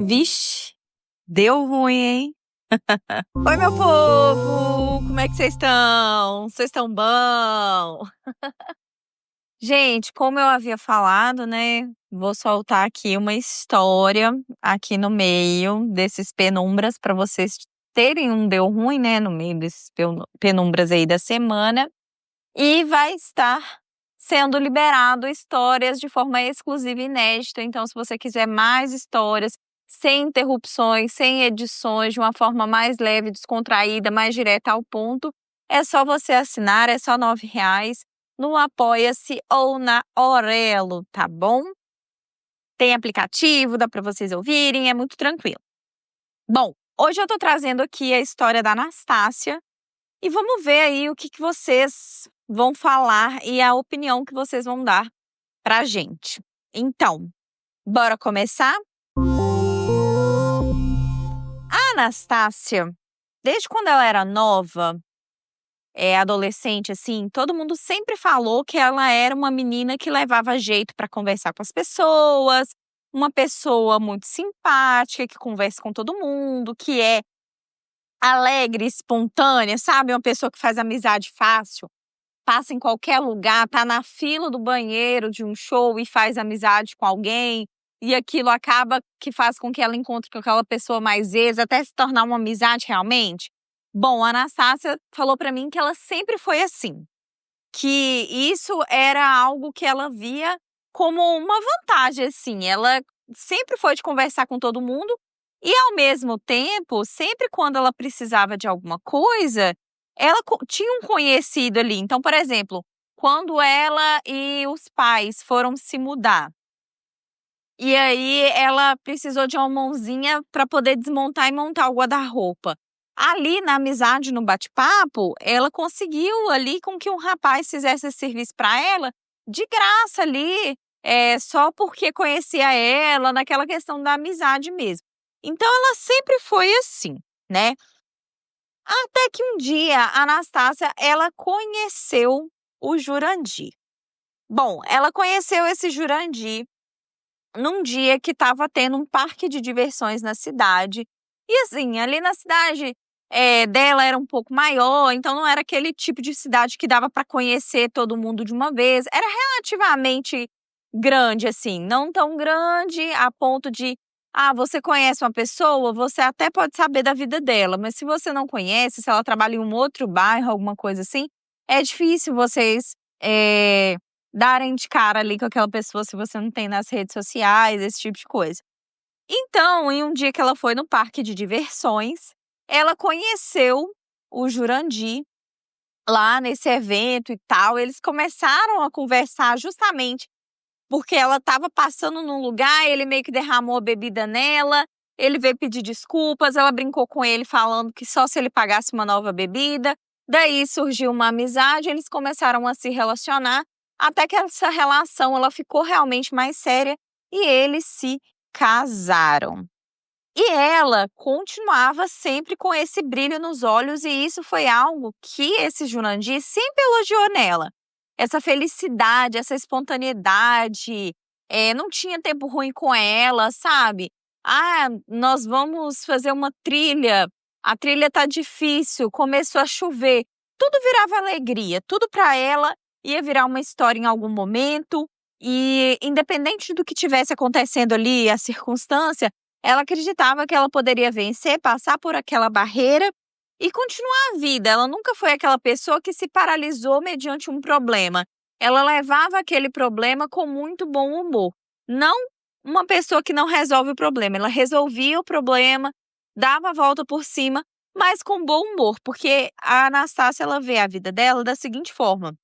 Vixe, deu ruim, hein? Oi, meu povo! Como é que vocês estão? Vocês estão bom? Gente, como eu havia falado, né? Vou soltar aqui uma história aqui no meio desses penumbras para vocês terem um deu ruim, né? No meio desses penumbras aí da semana. E vai estar sendo liberado histórias de forma exclusiva e inédita. Então, se você quiser mais histórias, sem interrupções, sem edições, de uma forma mais leve, descontraída, mais direta ao ponto, é só você assinar, é só R$ 9 no Apoia-se ou na Orelo, tá bom? Tem aplicativo, dá para vocês ouvirem, é muito tranquilo. Bom, hoje eu tô trazendo aqui a história da Anastácia e vamos ver aí o que vocês vão falar e a opinião que vocês vão dar pra gente. Então, bora começar? A Anastácia, desde quando ela era nova, adolescente, assim, todo mundo sempre falou que ela era uma menina que levava jeito para conversar com as pessoas, uma pessoa muito simpática, que conversa com todo mundo, que é alegre, espontânea, sabe? Uma pessoa que faz amizade fácil, passa em qualquer lugar, tá na fila do banheiro de um show e faz amizade com alguém, e aquilo acaba que faz com que ela encontre com aquela pessoa mais vezes, até se tornar uma amizade realmente. Bom, a Anastácia falou pra mim que ela sempre foi assim, que isso era algo que ela via como uma vantagem, assim. Ela sempre foi de conversar com todo mundo e, ao mesmo tempo, sempre quando ela precisava de alguma coisa, ela tinha um conhecido ali. Então, por exemplo, quando ela e os pais foram se mudar, e aí ela precisou de uma mãozinha para poder desmontar e montar o guarda-roupa. Ali na amizade, no bate-papo, ela conseguiu ali com que um rapaz fizesse esse serviço para ela de graça ali, só porque conhecia ela, naquela questão da amizade mesmo. Então ela sempre foi assim, né? Até que um dia a Anastácia, ela conheceu o Jurandir. Bom, ela conheceu esse Jurandir num dia que estava tendo um parque de diversões na cidade. E assim, ali na cidade dela era um pouco maior, então não era aquele tipo de cidade que dava para conhecer todo mundo de uma vez. Era relativamente grande, assim, não tão grande a ponto de, você conhece uma pessoa, você até pode saber da vida dela, mas se você não conhece, se ela trabalha em um outro bairro, alguma coisa assim, é difícil vocês darem de cara ali com aquela pessoa se você não tem nas redes sociais, esse tipo de coisa. Então, em um dia que ela foi no parque de diversões, ela conheceu o Jurandir lá nesse evento e tal. Eles começaram a conversar justamente porque ela estava passando num lugar, ele meio que derramou a bebida nela, ele veio pedir desculpas, ela brincou com ele falando que só se ele pagasse uma nova bebida. Daí surgiu uma amizade, eles começaram a se relacionar, até que essa relação ela ficou realmente mais séria e eles se casaram. E ela continuava sempre com esse brilho nos olhos e isso foi algo que esse Jurandir sempre elogiou nela. Essa felicidade, essa espontaneidade, não tinha tempo ruim com ela, sabe? Nós vamos fazer uma trilha, a trilha tá difícil, começou a chover. Tudo virava alegria, tudo para ela ia virar uma história em algum momento e independente do que tivesse acontecendo ali, a circunstância, ela acreditava que ela poderia vencer, passar por aquela barreira e continuar a vida. Ela nunca foi aquela pessoa que se paralisou mediante um problema. Ela levava aquele problema com muito bom humor. Não uma pessoa que não resolve o problema. Ela resolvia o problema, dava a volta por cima, mas com bom humor, porque a Anastácia ela vê a vida dela da seguinte forma: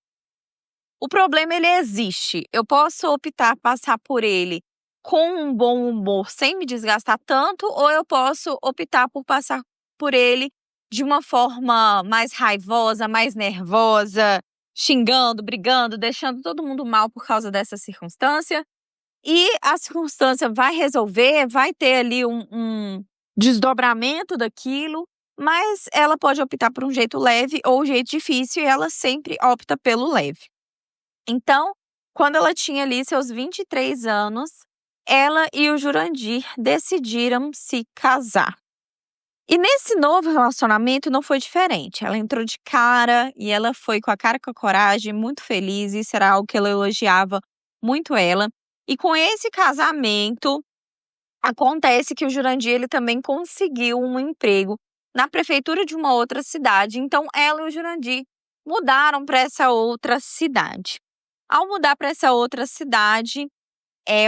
o problema ele existe. Eu posso optar passar por ele com um bom humor, sem me desgastar tanto, ou eu posso optar por passar por ele de uma forma mais raivosa, mais nervosa, xingando, brigando, deixando todo mundo mal por causa dessa circunstância. E a circunstância vai resolver, vai ter ali um desdobramento daquilo, mas ela pode optar por um jeito leve ou um jeito difícil, e ela sempre opta pelo leve. Então, quando ela tinha ali seus 23 anos, ela e o Jurandir decidiram se casar. E nesse novo relacionamento não foi diferente. Ela entrou de cara e ela foi com a cara e com a coragem, muito feliz. Isso era algo que ela elogiava muito ela. E com esse casamento, acontece que o Jurandir ele também conseguiu um emprego na prefeitura de uma outra cidade. Então, ela e o Jurandir mudaram para essa outra cidade. Ao mudar para essa outra cidade,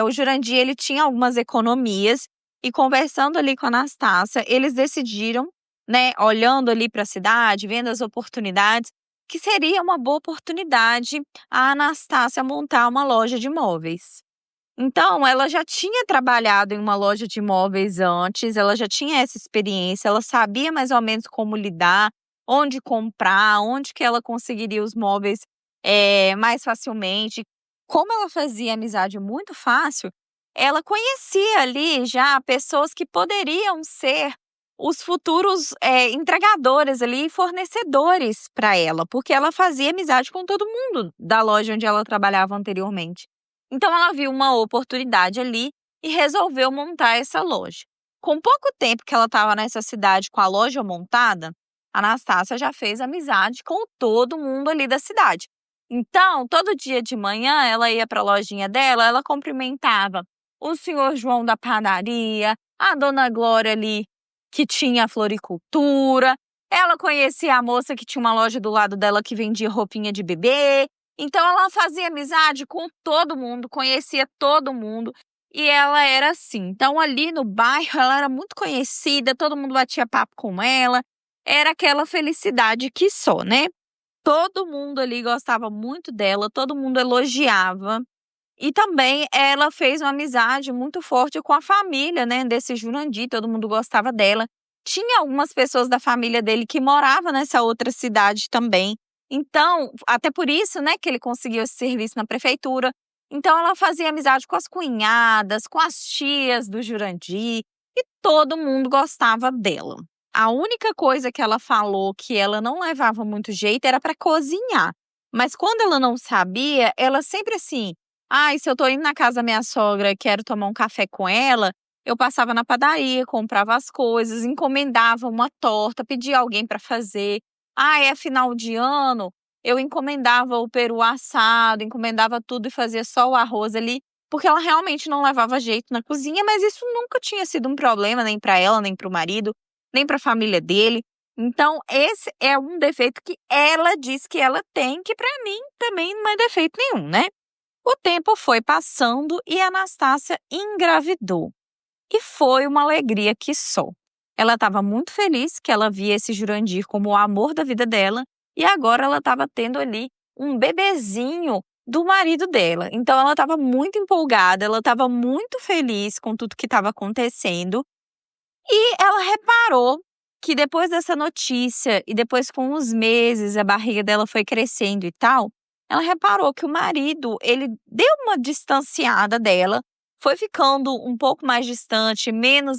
o Jurandir ele tinha algumas economias e conversando ali com a Anastácia, eles decidiram, né, olhando ali para a cidade, vendo as oportunidades, que seria uma boa oportunidade a Anastácia montar uma loja de imóveis. Então, ela já tinha trabalhado em uma loja de imóveis antes, ela já tinha essa experiência, ela sabia mais ou menos como lidar, onde comprar, onde que ela conseguiria os móveis mais facilmente. Como ela fazia amizade muito fácil, ela conhecia ali já pessoas que poderiam ser os futuros entregadores ali, fornecedores para ela, porque ela fazia amizade com todo mundo da loja onde ela trabalhava anteriormente. Então ela viu uma oportunidade ali e resolveu montar essa loja. Com pouco tempo que ela estava nessa cidade com a loja montada, a Anastácia já fez amizade com todo mundo ali da cidade. Então, todo dia de manhã ela ia para a lojinha dela, ela cumprimentava o senhor João da padaria, a dona Glória ali que tinha a floricultura, ela conhecia a moça que tinha uma loja do lado dela que vendia roupinha de bebê. Então ela fazia amizade com todo mundo, conhecia todo mundo e ela era assim. Então ali no bairro ela era muito conhecida, todo mundo batia papo com ela, era aquela felicidade que só, né? Todo mundo ali gostava muito dela, todo mundo elogiava. E também ela fez uma amizade muito forte com a família, né, desse Jurandir, todo mundo gostava dela. Tinha algumas pessoas da família dele que moravam nessa outra cidade também. Então, até por isso, né, que ele conseguiu esse serviço na prefeitura. Então, ela fazia amizade com as cunhadas, com as tias do Jurandir, e todo mundo gostava dela. A única coisa que ela falou que ela não levava muito jeito era para cozinhar. Mas quando ela não sabia, ela sempre assim, se eu tô indo na casa da minha sogra e quero tomar um café com ela, eu passava na padaria, comprava as coisas, encomendava uma torta, pedia alguém para fazer. É final de ano, eu encomendava o peru assado, encomendava tudo e fazia só o arroz ali, porque ela realmente não levava jeito na cozinha, mas isso nunca tinha sido um problema nem para ela, nem para o marido, nem para a família dele. Então, esse é um defeito que ela diz que ela tem, que para mim também não é defeito nenhum, né? O tempo foi passando e a Anastácia engravidou. E foi uma alegria que só. Ela estava muito feliz que ela via esse Jurandir como o amor da vida dela e agora ela estava tendo ali um bebezinho do marido dela. Então ela estava muito empolgada, ela estava muito feliz com tudo que estava acontecendo e ela reparou que depois dessa notícia e depois com os meses a barriga dela foi crescendo e tal, ela reparou que o marido, ele deu uma distanciada dela, foi ficando um pouco mais distante, menos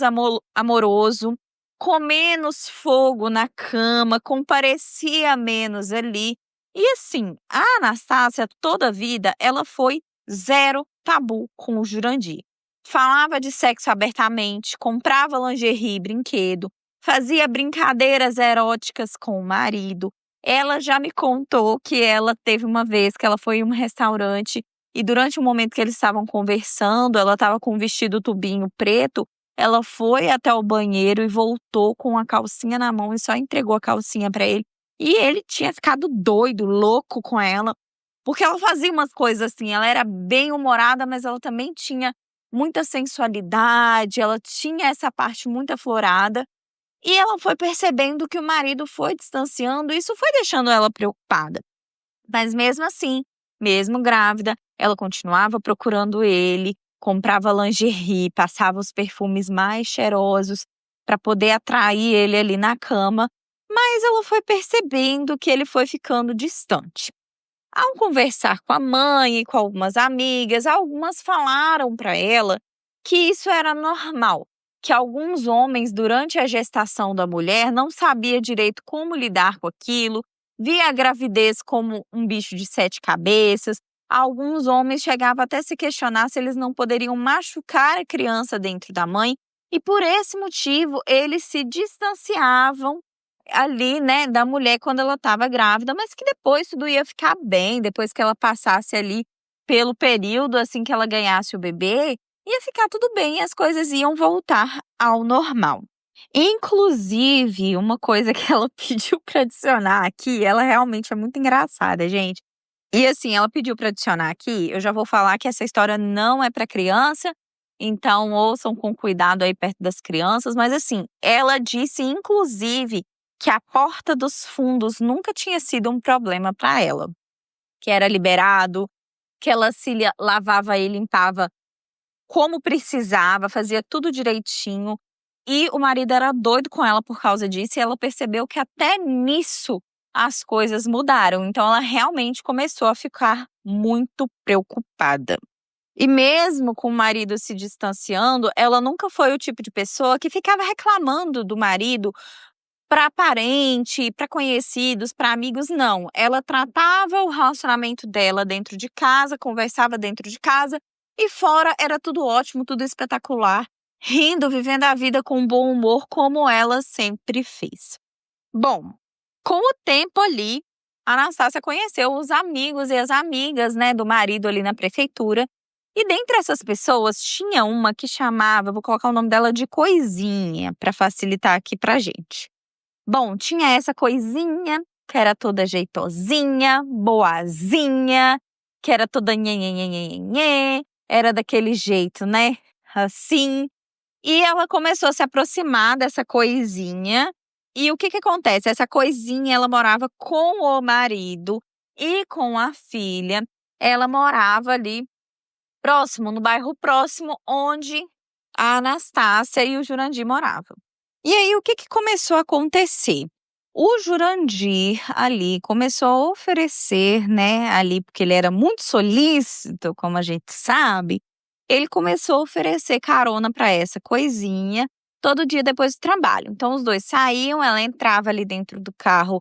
amoroso, com menos fogo na cama, comparecia menos ali. E assim, a Anastácia, toda a vida, ela foi zero tabu com o Jurandir. Falava de sexo abertamente, comprava lingerie, brinquedo, fazia brincadeiras eróticas com o marido. Ela já me contou que ela teve uma vez que ela foi em um restaurante e durante o momento que eles estavam conversando, ela estava com um vestido tubinho preto, ela foi até o banheiro e voltou com a calcinha na mão e só entregou a calcinha para ele. E ele tinha ficado doido, louco com ela, porque ela fazia umas coisas assim, ela era bem humorada, mas ela também tinha muita sensualidade, ela tinha essa parte muito aflorada. E ela foi percebendo que o marido foi distanciando, e isso foi deixando ela preocupada. Mas mesmo assim, mesmo grávida, ela continuava procurando ele, comprava lingerie, passava os perfumes mais cheirosos para poder atrair ele ali na cama, mas ela foi percebendo que ele foi ficando distante. Ao conversar com a mãe e com algumas amigas, algumas falaram para ela que isso era normal, que alguns homens, durante a gestação da mulher, não sabia direito como lidar com aquilo, via a gravidez como um bicho de 7 cabeças, Alguns homens chegavam até a se questionar se eles não poderiam machucar a criança dentro da mãe, e por esse motivo eles se distanciavam ali, né, da mulher quando ela estava grávida, mas que depois tudo ia ficar bem, depois que ela passasse ali pelo período, assim, que ela ganhasse o bebê, ia ficar tudo bem e as coisas iam voltar ao normal. Inclusive, uma coisa que ela pediu para adicionar aqui, ela realmente é muito engraçada, gente. E assim, ela pediu para adicionar aqui, eu já vou falar que essa história não é para criança, então ouçam com cuidado aí perto das crianças, mas assim, ela disse inclusive que a porta dos fundos nunca tinha sido um problema para ela, que era liberado, que ela lavava e limpava como precisava, fazia tudo direitinho, e o marido era doido com ela por causa disso, e ela percebeu que até nisso as coisas mudaram, então ela realmente começou a ficar muito preocupada. E mesmo com o marido se distanciando, ela nunca foi o tipo de pessoa que ficava reclamando do marido para parente, para conhecidos, para amigos, não. Ela tratava o relacionamento dela dentro de casa, conversava dentro de casa, e fora era tudo ótimo, tudo espetacular, rindo, vivendo a vida com bom humor, como ela sempre fez. Bom, com o tempo ali, a Anastácia conheceu os amigos e as amigas, né, do marido ali na prefeitura. E dentre essas pessoas, tinha uma que chamava, vou colocar o nome dela de Coisinha, para facilitar aqui pra gente. Bom, tinha essa Coisinha, que era toda jeitosinha, boazinha, que era toda nhenhenhenhenhenhê, era daquele jeito, né, assim. E ela começou a se aproximar dessa Coisinha, e o que que acontece? Essa Coisinha, ela morava com o marido e com a filha. Ela morava ali próximo, no bairro próximo onde a Anastácia e o Jurandir moravam. E aí, o que que começou a acontecer? O Jurandir ali começou a oferecer, né, ali, porque ele era muito solícito, como a gente sabe, ele começou a oferecer carona para essa Coisinha todo dia depois do trabalho. Então, os dois saíam, ela entrava ali dentro do carro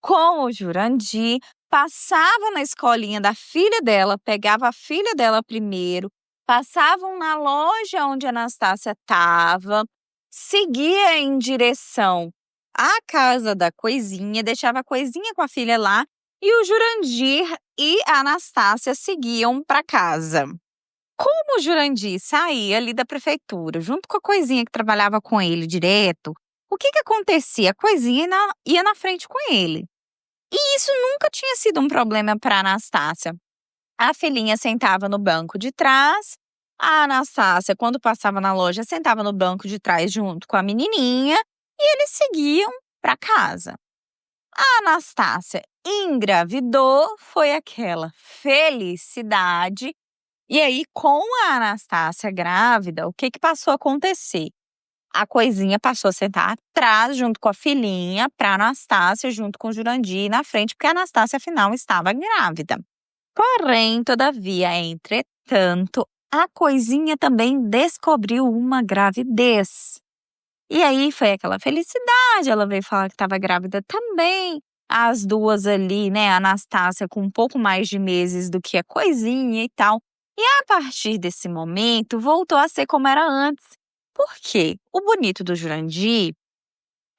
com o Jurandir, passava na escolinha da filha dela, pegava a filha dela primeiro, passavam na loja onde a Anastácia estava, seguia em direção à casa da Coisinha, deixava a Coisinha com a filha lá, e o Jurandir e a Anastácia seguiam para casa. Como o Jurandir saía ali da prefeitura, junto com a Coisinha que trabalhava com ele direto, o que que acontecia? A Coisinha ia na frente com ele. E isso nunca tinha sido um problema para Anastácia. A filhinha sentava no banco de trás, a Anastácia, quando passava na loja, sentava no banco de trás junto com a menininha e eles seguiam para casa. A Anastácia engravidou, foi aquela felicidade. E aí, com a Anastácia grávida, o que que passou a acontecer? A Coisinha passou a sentar atrás, junto com a filhinha, para a Anastácia, junto com o Jurandir, na frente, porque a Anastácia, afinal, estava grávida. Porém, todavia, entretanto, a Coisinha também descobriu uma gravidez. E aí foi aquela felicidade, ela veio falar que estava grávida também. As duas ali, né, a Anastácia com um pouco mais de meses do que a Coisinha e tal. E a partir desse momento, voltou a ser como era antes. Por quê? O bonito do Jurandir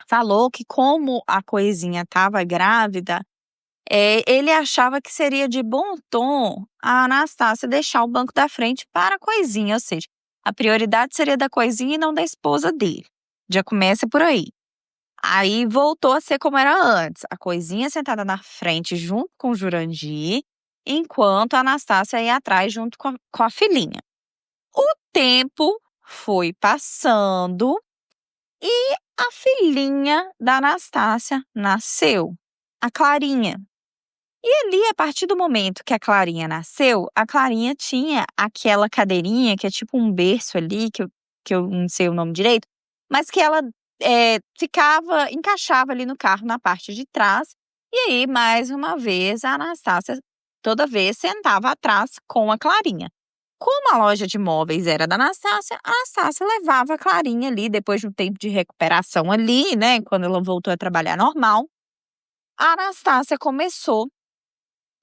falou que como a Coisinha estava grávida, ele achava que seria de bom tom a Anastácia deixar o banco da frente para a Coisinha, ou seja, a prioridade seria da Coisinha e não da esposa dele. Já começa por aí. Aí voltou a ser como era antes, a Coisinha sentada na frente junto com o Jurandir, enquanto a Anastácia ia atrás junto com a filhinha. O tempo foi passando e a filhinha da Anastácia nasceu, a Clarinha. E ali, a partir do momento que a Clarinha nasceu, a Clarinha tinha aquela cadeirinha que é tipo um berço ali, que eu não sei o nome direito, mas que ela encaixava ali no carro na parte de trás. E aí, mais uma vez, a Anastácia toda vez sentava atrás com a Clarinha. Como a loja de móveis era da Anastácia, a Anastácia levava a Clarinha ali, depois de um tempo de recuperação ali, né, quando ela voltou a trabalhar normal, a Anastácia começou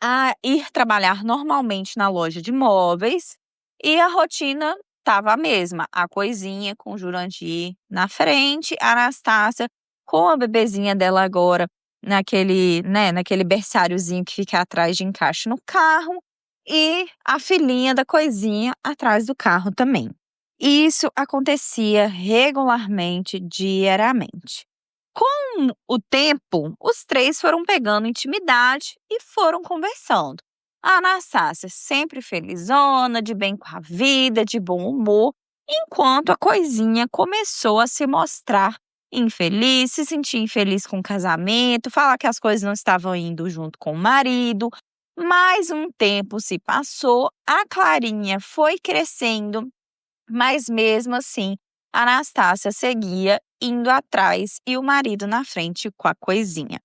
a ir trabalhar normalmente na loja de móveis e a rotina estava a mesma, a Coisinha com o Jurandir na frente, a Anastácia com a bebezinha dela agora naquele berçáriozinho que fica atrás de encaixe no carro e a filhinha da Coisinha atrás do carro também. Isso acontecia regularmente, diariamente. Com o tempo, os três foram pegando intimidade e foram conversando. A Anastácia sempre felizona, de bem com a vida, de bom humor, enquanto a Coisinha começou a se mostrar infeliz, se sentir infeliz com o casamento, falar que as coisas não estavam indo junto com o marido. Mais um tempo se passou, a Clarinha foi crescendo, mas mesmo assim, a Anastácia seguia indo atrás e o marido na frente com a Coisinha.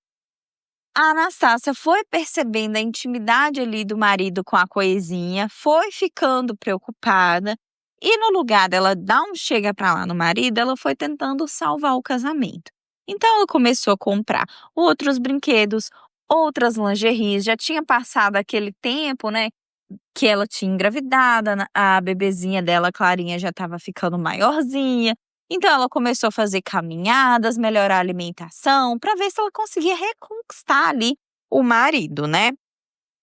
A Anastácia foi percebendo a intimidade ali do marido com a Coisinha, foi ficando preocupada e no lugar dela dar um chega pra lá no marido, ela foi tentando salvar o casamento. Então ela começou a comprar outros brinquedos, outras lingeries, já tinha passado aquele tempo, né, que ela tinha engravidado, a bebezinha dela, a Clarinha, já estava ficando maiorzinha. Então ela começou a fazer caminhadas, melhorar a alimentação, para ver se ela conseguia reconquistar ali o marido, né.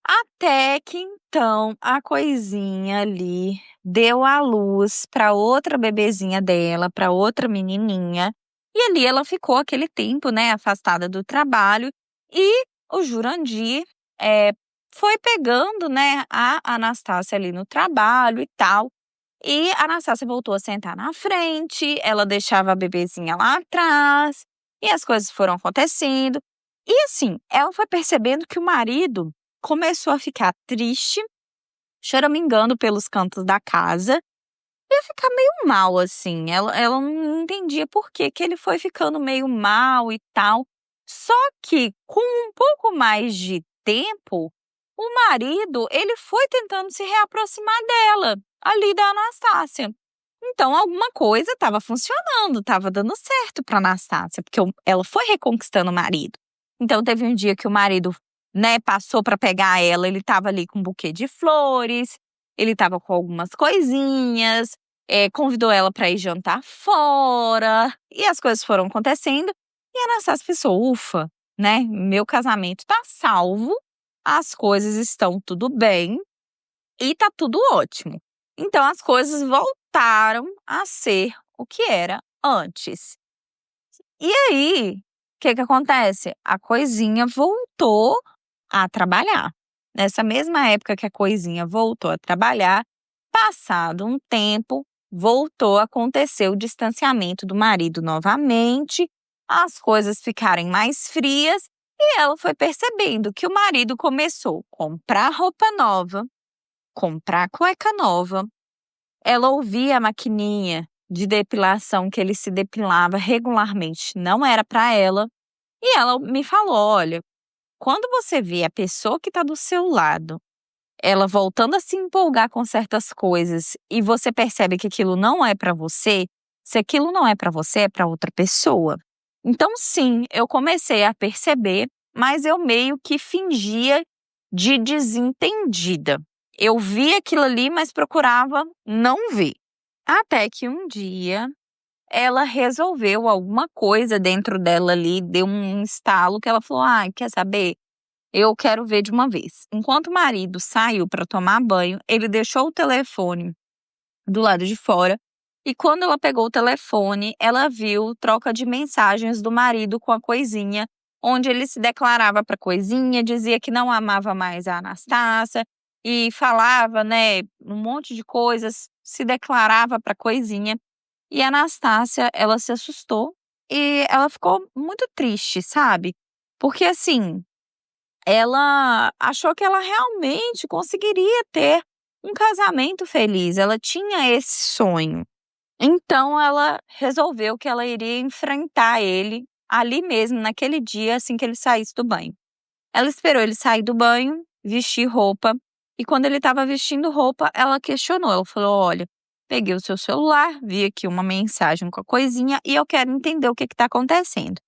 Até que então a Coisinha ali deu à luz para outra bebezinha dela, para outra menininha, e ali ela ficou aquele tempo, né, afastada do trabalho, e o Jurandir, foi pegando, né, a Anastácia ali no trabalho e tal, e a Anastácia voltou a sentar na frente, ela deixava a bebezinha lá atrás, e as coisas foram acontecendo. E assim, ela foi percebendo que o marido começou a ficar triste, choramingando pelos cantos da casa, e a ficar meio mal, assim. Ela não entendia por que que ele foi ficando meio mal e tal. Só que com um pouco mais de tempo, o marido, ele foi tentando se reaproximar dela, ali da Anastácia. Então alguma coisa estava funcionando, estava dando certo para Anastácia, porque ela foi reconquistando o marido. Então teve um dia que o marido, né, passou para pegar ela, ele estava ali com um buquê de flores, ele estava com algumas coisinhas, convidou ela para ir jantar fora, e as coisas foram acontecendo, e a Anastácia pensou: "Ufa, né, meu casamento tá salvo, as coisas estão tudo bem e tá tudo ótimo". Então as coisas voltaram a ser o que era antes. E aí, o que que acontece? A Coisinha voltou a trabalhar. Nessa mesma época que a Coisinha voltou a trabalhar, passado um tempo, voltou a acontecer o distanciamento do marido novamente, as coisas ficarem mais frias e ela foi percebendo que o marido começou a comprar roupa nova, comprar cueca nova. Ela ouvia a maquininha de depilação que ele se depilava regularmente, não era para ela, e ela me falou: "Olha, quando você vê a pessoa que está do seu lado, ela voltando a se empolgar com certas coisas e você percebe que aquilo não é para você, se aquilo não é para você, é para outra pessoa". Então sim, eu comecei a perceber, mas eu meio que fingia de desentendida. Eu via aquilo ali, mas procurava não ver. Até que um dia ela resolveu alguma coisa dentro dela ali, deu um estalo que ela falou: "Ai, quer saber? Eu quero ver de uma vez". Enquanto o marido saiu para tomar banho, ele deixou o telefone do lado de fora e quando ela pegou o telefone, ela viu troca de mensagens do marido com a Coisinha, onde ele se declarava para a Coisinha, dizia que não amava mais a Anastácia e falava, né, um monte de coisas, se declarava para a Coisinha. E a Anastácia, ela se assustou e ela ficou muito triste, sabe? Porque assim, ela achou que ela realmente conseguiria ter um casamento feliz, ela tinha esse sonho. Então ela resolveu que ela iria enfrentar ele ali mesmo, naquele dia, assim que ele saísse do banho. Ela esperou ele sair do banho, vestir roupa, e quando ele estava vestindo roupa, ela questionou, ela falou: "Olha, peguei o seu celular, vi aqui uma mensagem com a Coisinha e eu quero entender o que está acontecendo".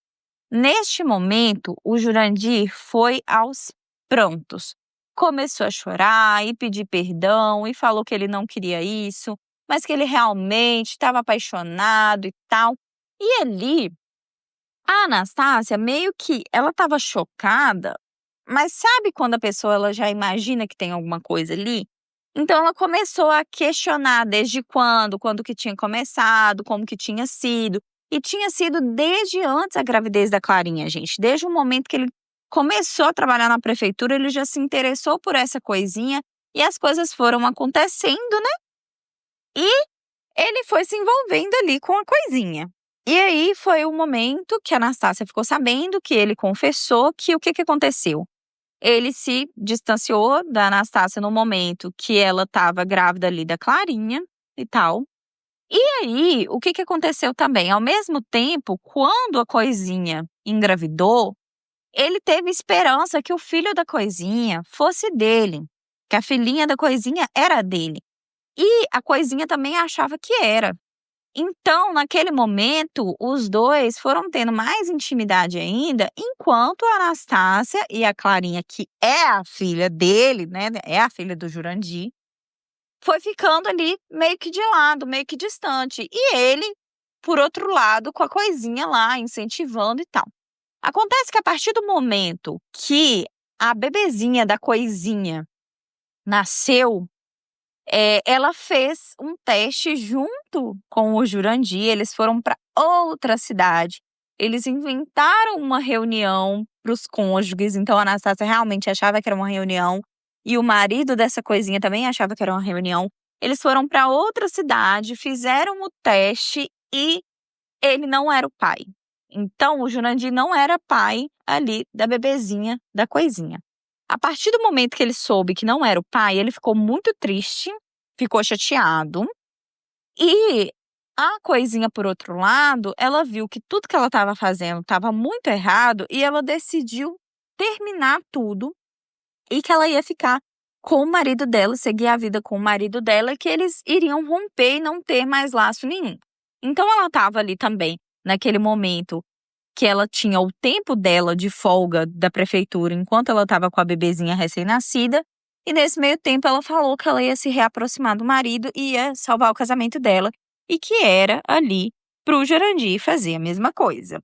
Neste momento, o Jurandir foi aos prantos, começou a chorar e pedir perdão e falou que ele não queria isso, mas que ele realmente estava apaixonado e tal. E ali, a Anastácia meio que ela estava chocada, mas sabe quando a pessoa ela já imagina que tem alguma coisa ali? Então ela começou a questionar desde quando que tinha começado, como que tinha sido. E tinha sido desde antes a gravidez da Clarinha, gente. Desde o momento que ele começou a trabalhar na prefeitura, ele já se interessou por essa coisinha e as coisas foram acontecendo, né? E ele foi se envolvendo ali com a coisinha. E aí foi o momento que a Anastácia ficou sabendo, que ele confessou que o que aconteceu? Ele se distanciou da Anastácia no momento que ela estava grávida ali da Clarinha e tal. E aí, o que aconteceu também? Ao mesmo tempo, quando a coisinha engravidou, ele teve esperança que o filho da coisinha fosse dele, que a filhinha da coisinha era dele. E a coisinha também achava que era. Então, naquele momento, os dois foram tendo mais intimidade ainda, enquanto a Anastácia e a Clarinha, que é a filha dele, né, é a filha do Jurandir, foi ficando ali meio que de lado, meio que distante. E ele, por outro lado, com a coisinha lá, incentivando e tal. Acontece que a partir do momento que a bebezinha da coisinha nasceu, ela fez um teste junto com o Jurandir, eles foram para outra cidade. Eles inventaram uma reunião para os cônjuges, então a Anastácia realmente achava que era uma reunião e o marido dessa coisinha também achava que era uma reunião. Eles foram para outra cidade, fizeram o teste e ele não era o pai. Então o Jurandir não era pai ali da bebezinha da coisinha. A partir do momento que ele soube que não era o pai, ele ficou muito triste, ficou chateado. E a coisinha, por outro lado, ela viu que tudo que ela estava fazendo estava muito errado e ela decidiu terminar tudo e que ela ia ficar com o marido dela, seguir a vida com o marido dela, que eles iriam romper e não ter mais laço nenhum. Então ela estava ali também, naquele momento que ela tinha o tempo dela de folga da prefeitura enquanto ela estava com a bebezinha recém-nascida. E nesse meio tempo ela falou que ela ia se reaproximar do marido e ia salvar o casamento dela. E que era ali pro Jurandir fazer a mesma coisa.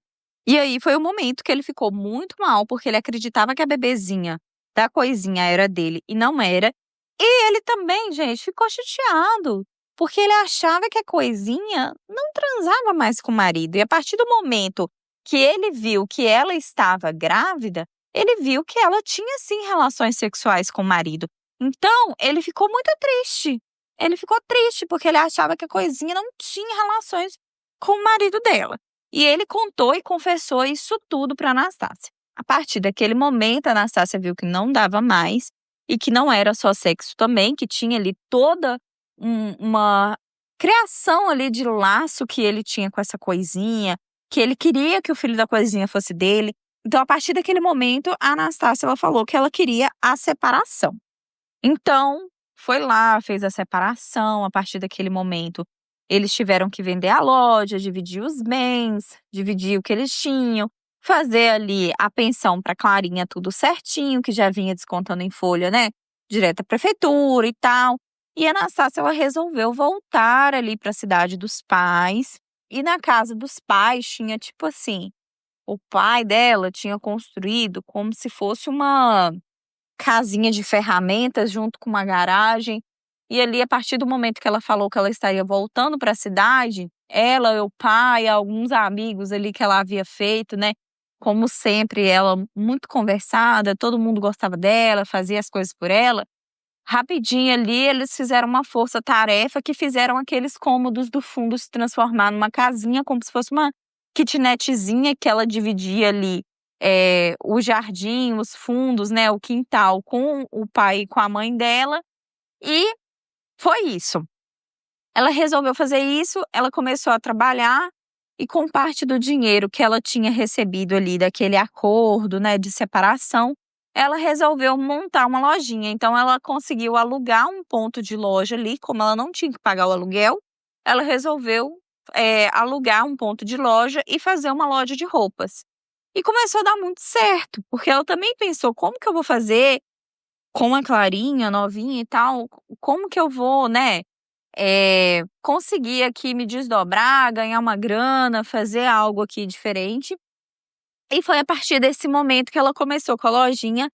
E aí foi o momento que ele ficou muito mal, porque ele acreditava que a bebezinha da coisinha era dele e não era. E ele também, gente, ficou chateado, porque ele achava que a coisinha não transava mais com o marido. E a partir do momento que ele viu que ela estava grávida, ele viu que ela tinha sim relações sexuais com o marido. Então, ele ficou muito triste. Ele ficou triste porque ele achava que a coisinha não tinha relações com o marido dela. E ele contou e confessou isso tudo para Anastácia. A partir daquele momento, a Anastácia viu que não dava mais e que não era só sexo também, que tinha ali toda uma criação ali de laço que ele tinha com essa coisinha, que ele queria que o filho da coisinha fosse dele. Então, a partir daquele momento, a Anastácia ela falou que ela queria a separação. Então, foi lá, fez a separação. A partir daquele momento, eles tiveram que vender a loja, dividir os bens, dividir o que eles tinham, fazer ali a pensão para Clarinha tudo certinho, que já vinha descontando em folha, né? Direto à prefeitura e tal. E a Anastácia ela resolveu voltar ali para a cidade dos pais. E na casa dos pais tinha tipo assim, o pai dela tinha construído como se fosse uma casinha de ferramentas junto com uma garagem. E ali, a partir do momento que ela falou que ela estaria voltando para a cidade, ela, o pai, alguns amigos ali que ela havia feito, né? Como sempre, ela muito conversada, todo mundo gostava dela, fazia as coisas por ela. Rapidinho ali, eles fizeram uma força-tarefa que fizeram aqueles cômodos do fundo se transformar numa casinha, como se fosse uma kitnetzinha que ela dividia ali o jardim, os fundos, né, o quintal com o pai e com a mãe dela. E foi isso. Ela resolveu fazer isso, ela começou a trabalhar e com parte do dinheiro que ela tinha recebido ali daquele acordo, né, de separação, ela resolveu montar uma lojinha. Então, ela conseguiu alugar um ponto de loja ali, como ela não tinha que pagar o aluguel, ela resolveu alugar um ponto de loja e fazer uma loja de roupas. E começou a dar muito certo, porque ela também pensou, como que eu vou fazer com a Clarinha, novinha e tal, como que eu vou, né, conseguir aqui me desdobrar, ganhar uma grana, fazer algo aqui diferente. E foi a partir desse momento que ela começou com a lojinha.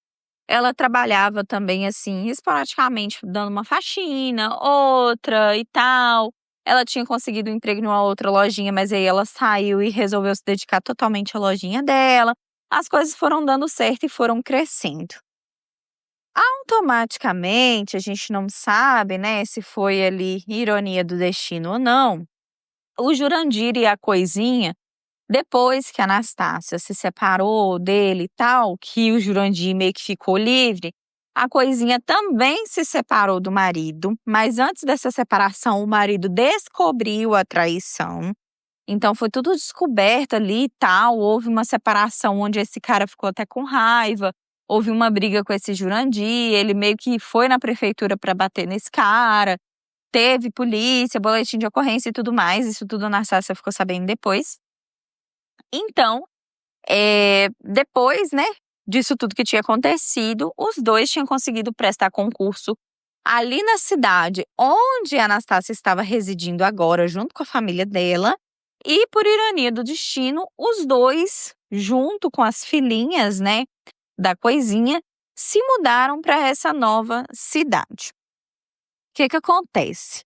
Ela trabalhava também, assim, esporadicamente, dando uma faxina, outra e tal. Ela tinha conseguido um emprego numa outra lojinha, mas aí ela saiu e resolveu se dedicar totalmente à lojinha dela. As coisas foram dando certo e foram crescendo. Automaticamente, a gente não sabe, né, se foi ali ironia do destino ou não. O Jurandir e a Coisinha, depois que a Anastácia se separou dele e tal, que o Jurandir meio que ficou livre, a Coisinha também se separou do marido, mas antes dessa separação, o marido descobriu a traição. Então foi tudo descoberto ali e tal, houve uma separação onde esse cara ficou até com raiva, houve uma briga com esse Jurandir, ele meio que foi na prefeitura para bater nesse cara, teve polícia, boletim de ocorrência e tudo mais, isso tudo a Anastácia ficou sabendo depois. Então, depois, né, disso tudo que tinha acontecido, os dois tinham conseguido prestar concurso ali na cidade onde a Anastácia estava residindo agora, junto com a família dela. E, por ironia do destino, os dois, junto com as filhinhas, né, da Coisinha, se mudaram para essa nova cidade. O que acontece?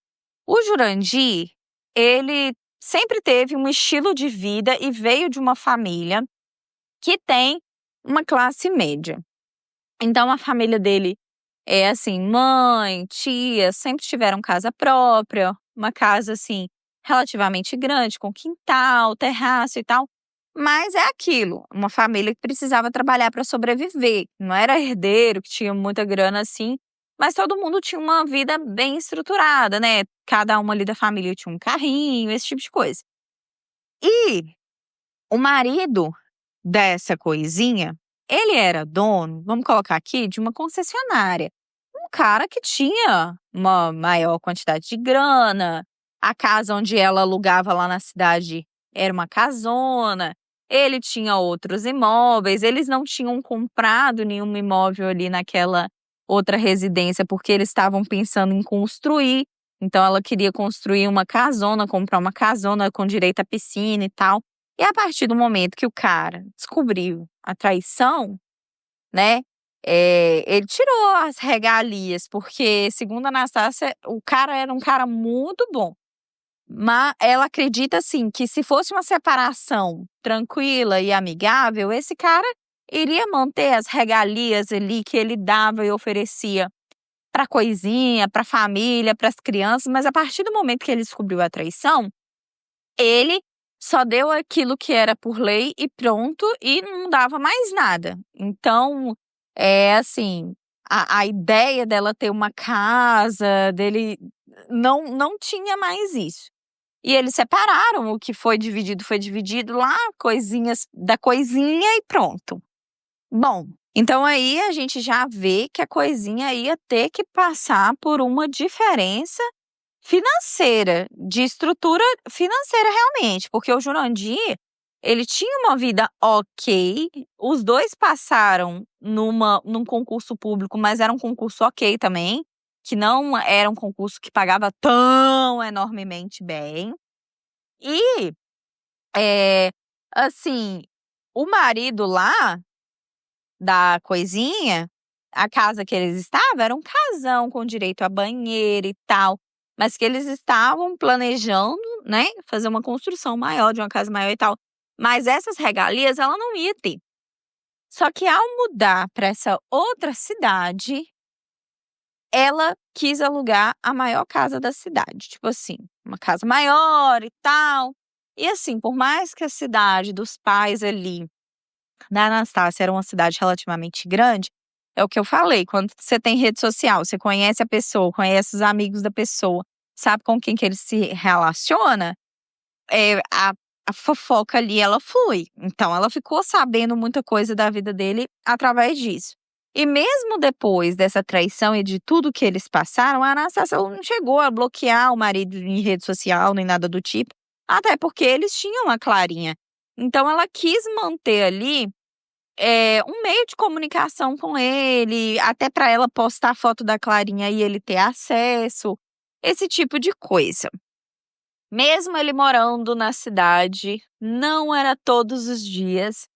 O Jurandir, ele sempre teve um estilo de vida e veio de uma família que tem uma classe média. Então a família dele é assim, mãe, tia, sempre tiveram casa própria, uma casa assim relativamente grande, com quintal, terraço e tal. Mas é aquilo, uma família que precisava trabalhar para sobreviver. Não era herdeiro, que tinha muita grana assim, mas todo mundo tinha uma vida bem estruturada, né? Cada uma ali da família tinha um carrinho, esse tipo de coisa. E o marido dessa Coisinha, ele era dono, vamos colocar aqui, de uma concessionária. Um cara que tinha uma maior quantidade de grana, a casa onde ela alugava lá na cidade era uma casona, ele tinha outros imóveis, eles não tinham comprado nenhum imóvel ali naquela outra residência porque eles estavam pensando em construir, então ela queria construir uma casona, comprar uma casona com direito à piscina e tal. E a partir do momento que o cara descobriu a traição, né, ele tirou as regalias, porque, segundo a Anastácia, o cara era um cara muito bom. Mas ela acredita, assim, que se fosse uma separação tranquila e amigável, esse cara iria manter as regalias ali que ele dava e oferecia para Coisinha, para a família, para as crianças, mas a partir do momento que ele descobriu a traição, ele só deu aquilo que era por lei e pronto, e não dava mais nada. Então, assim, a ideia dela ter uma casa, dele não tinha mais isso. E eles separaram, o que foi dividido lá, coisinhas da Coisinha e pronto. Bom, então aí a gente já vê que a Coisinha ia ter que passar por uma diferença financeira, de estrutura financeira realmente, porque o Jurandir, ele tinha uma vida ok, os dois passaram num concurso público, mas era um concurso ok também, que não era um concurso que pagava tão enormemente bem. E, assim, o marido lá da Coisinha, a casa que eles estavam era um casão com direito a banheiro e tal, mas que eles estavam planejando, né, fazer uma construção maior, de uma casa maior e tal. Mas essas regalias ela não ia ter. Só que ao mudar para essa outra cidade, ela quis alugar a maior casa da cidade, tipo assim, uma casa maior e tal. E assim, por mais que a cidade dos pais ali da Anastácia era uma cidade relativamente grande, é o que eu falei, quando você tem rede social, você conhece a pessoa, conhece os amigos da pessoa, sabe com quem que ele se relaciona, a fofoca ali ela flui. Então ela ficou sabendo muita coisa da vida dele através disso. E mesmo depois dessa traição e de tudo que eles passaram, a Anastácia não chegou a bloquear o marido em rede social, nem nada do tipo, até porque eles tinham a Clarinha. Então ela quis manter ali um meio de comunicação com ele, até para ela postar a foto da Clarinha e ele ter acesso, esse tipo de coisa. Mesmo ele morando na cidade, não era todos os dias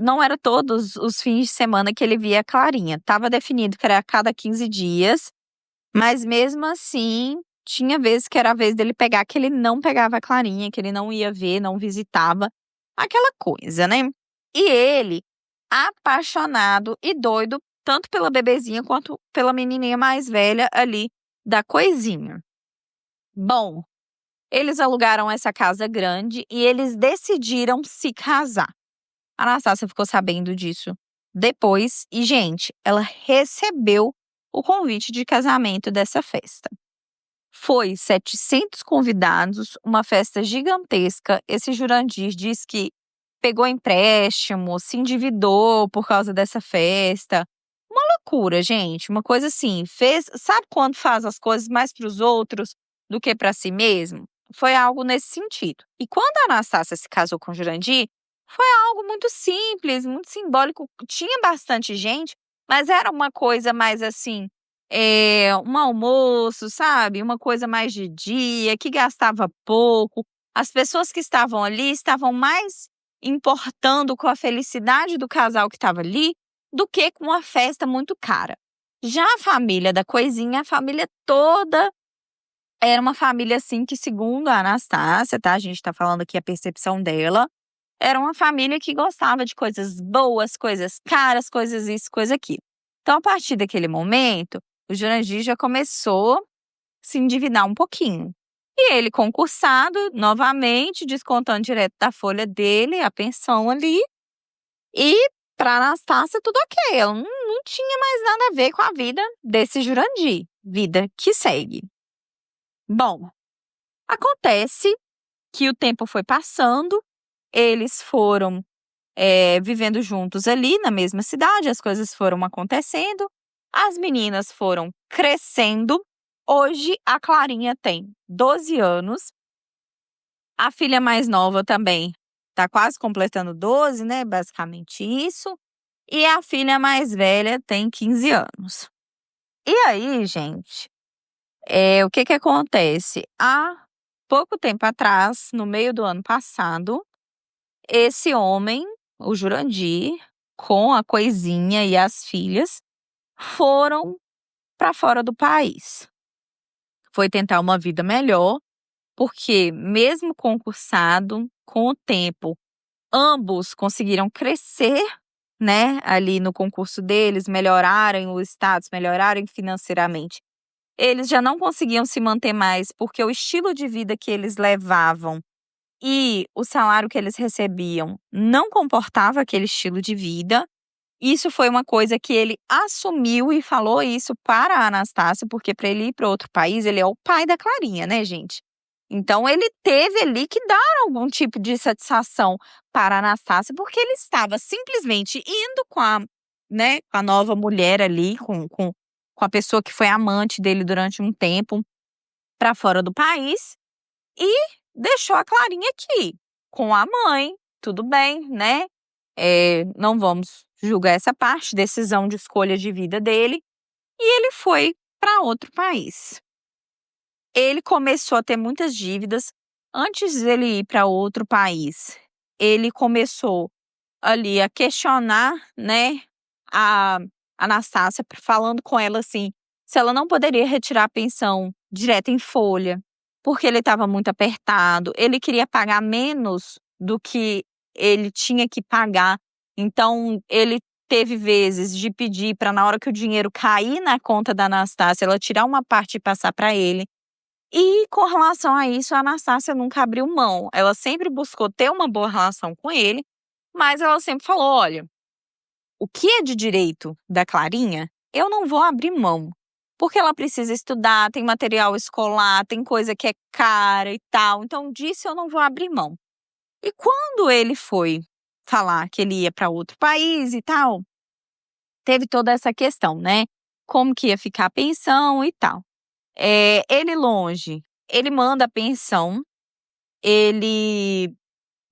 não era todos os fins de semana que ele via a Clarinha. Estava definido que era a cada 15 dias, mas mesmo assim, tinha vezes que era a vez dele pegar, que ele não pegava a Clarinha, que ele não ia ver, não visitava, aquela coisa, né? E ele, apaixonado e doido, tanto pela bebezinha quanto pela menininha mais velha ali da Coisinha. Bom, eles alugaram essa casa grande e eles decidiram se casar. A Anastácia ficou sabendo disso depois e, gente, ela recebeu o convite de casamento dessa festa. Foi 700 convidados, uma festa gigantesca. Esse Jurandir diz que pegou empréstimo, se endividou por causa dessa festa. Uma loucura, gente, uma coisa assim, sabe quando faz as coisas mais para os outros do que para si mesmo? Foi algo nesse sentido. E quando a Anastácia se casou com o Jurandir, foi algo muito simples, muito simbólico. Tinha bastante gente, mas era uma coisa mais assim, um almoço, sabe? Uma coisa mais de dia, que gastava pouco. As pessoas que estavam ali estavam mais importando com a felicidade do casal que estava ali do que com uma festa muito cara. Já a família da Coisinha, a família toda era uma família assim que, segundo a Anastácia, tá? A gente tá falando aqui a percepção dela, era uma família que gostava de coisas boas, coisas caras, coisas isso, coisa aquilo. Então, a partir daquele momento, o Jurandir já começou a se endividar um pouquinho. E ele, concursado, novamente, descontando direto da folha dele, a pensão ali. E para Anastácia, tudo ok. Ela não tinha mais nada a ver com a vida desse Jurandir. Vida que segue. Bom, acontece que o tempo foi passando, eles foram vivendo juntos ali na mesma cidade, as coisas foram acontecendo, as meninas foram crescendo. Hoje a Clarinha tem 12 anos, a filha mais nova também tá quase completando 12, né? Basicamente isso. E a filha mais velha tem 15 anos. E aí, gente, o que acontece? Há pouco tempo atrás, no meio do ano passado, esse homem, o Jurandir, com a Coisinha e as filhas, foram para fora do país. Foi tentar uma vida melhor, porque mesmo concursado, com o tempo, ambos conseguiram crescer, né, ali no concurso deles, melhorarem o status, melhorarem financeiramente. Eles já não conseguiam se manter mais, porque o estilo de vida que eles levavam e o salário que eles recebiam não comportava aquele estilo de vida. Isso foi uma coisa que ele assumiu e falou isso para a Anastácia, porque para ele ir para outro país, ele é o pai da Clarinha, né, gente? Então ele teve ali que dar algum tipo de satisfação para a Anastácia, porque ele estava simplesmente indo com a nova mulher ali, com a pessoa que foi amante dele durante um tempo, para fora do país, e deixou a Clarinha aqui, com a mãe, tudo bem, né? Não vamos julgar essa parte, decisão de escolha de vida dele, e ele foi para outro país. Ele começou a ter muitas dívidas. Antes dele ir para outro país, ele começou ali a questionar, né, a Anastácia, falando com ela assim, se ela não poderia retirar a pensão direto em folha, porque ele estava muito apertado, ele queria pagar menos do que ele tinha que pagar. Então, ele teve vezes de pedir para, na hora que o dinheiro cair na conta da Anastácia, ela tirar uma parte e passar para ele. E com relação a isso, a Anastácia nunca abriu mão. Ela sempre buscou ter uma boa relação com ele, mas ela sempre falou: olha, o que é de direito da Clarinha, eu não vou abrir mão. Porque ela precisa estudar, tem material escolar, tem coisa que é cara e tal. Então, disso eu não vou abrir mão. E quando ele foi falar que ele ia para outro país e tal, teve toda essa questão, né? Como que ia ficar a pensão e tal. Ele longe, ele manda a pensão, ele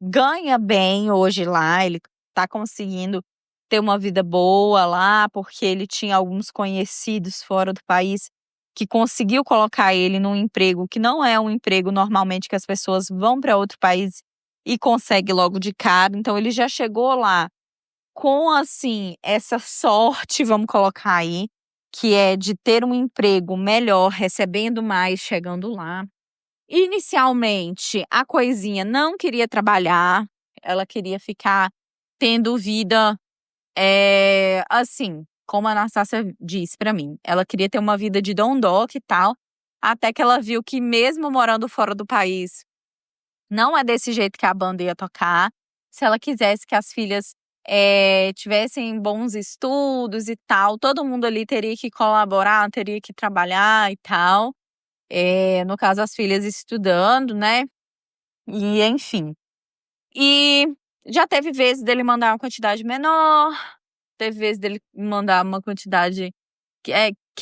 ganha bem hoje lá, ele tá conseguindo ter uma vida boa lá, porque ele tinha alguns conhecidos fora do país que conseguiu colocar ele num emprego que não é um emprego normalmente que as pessoas vão para outro país e consegue logo de cara. Então ele já chegou lá com, assim, essa sorte, vamos colocar aí, que é de ter um emprego melhor, recebendo mais, chegando lá. Inicialmente, a Coisinha não queria trabalhar, ela queria ficar tendo vida, assim, como a Anastácia disse pra mim, ela queria ter uma vida de dondoca e tal, até que ela viu que mesmo morando fora do país, não é desse jeito que a banda ia tocar. Se ela quisesse que as filhas tivessem bons estudos e tal, todo mundo ali teria que colaborar, teria que trabalhar e tal. No caso, as filhas estudando, né? E enfim. E já teve vezes dele mandar uma quantidade menor, teve vezes dele mandar uma quantidade que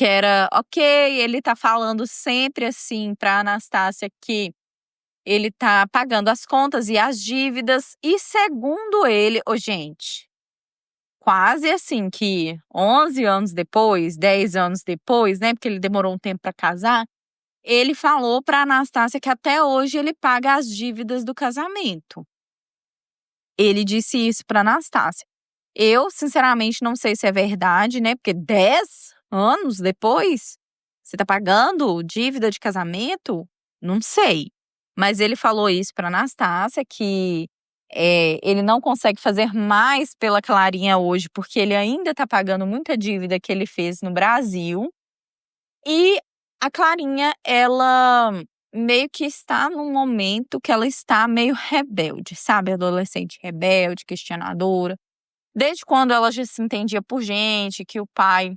era ok. Ele tá falando sempre assim pra Anastácia que ele tá pagando as contas e as dívidas. E segundo ele, gente, quase assim que 11 anos depois, 10 anos depois, né? Porque ele demorou um tempo pra casar. Ele falou pra Anastácia que até hoje ele paga as dívidas do casamento. Ele disse isso pra Anastácia. Eu, sinceramente, não sei se é verdade, né? Porque 10 anos depois, você tá pagando dívida de casamento? Não sei. Mas ele falou isso pra Anastácia, que ele não consegue fazer mais pela Clarinha hoje, porque ele ainda tá pagando muita dívida que ele fez no Brasil. E a Clarinha, ela meio que está num momento que ela está meio rebelde, sabe? Adolescente rebelde, questionadora. Desde quando ela já se entendia por gente, que o pai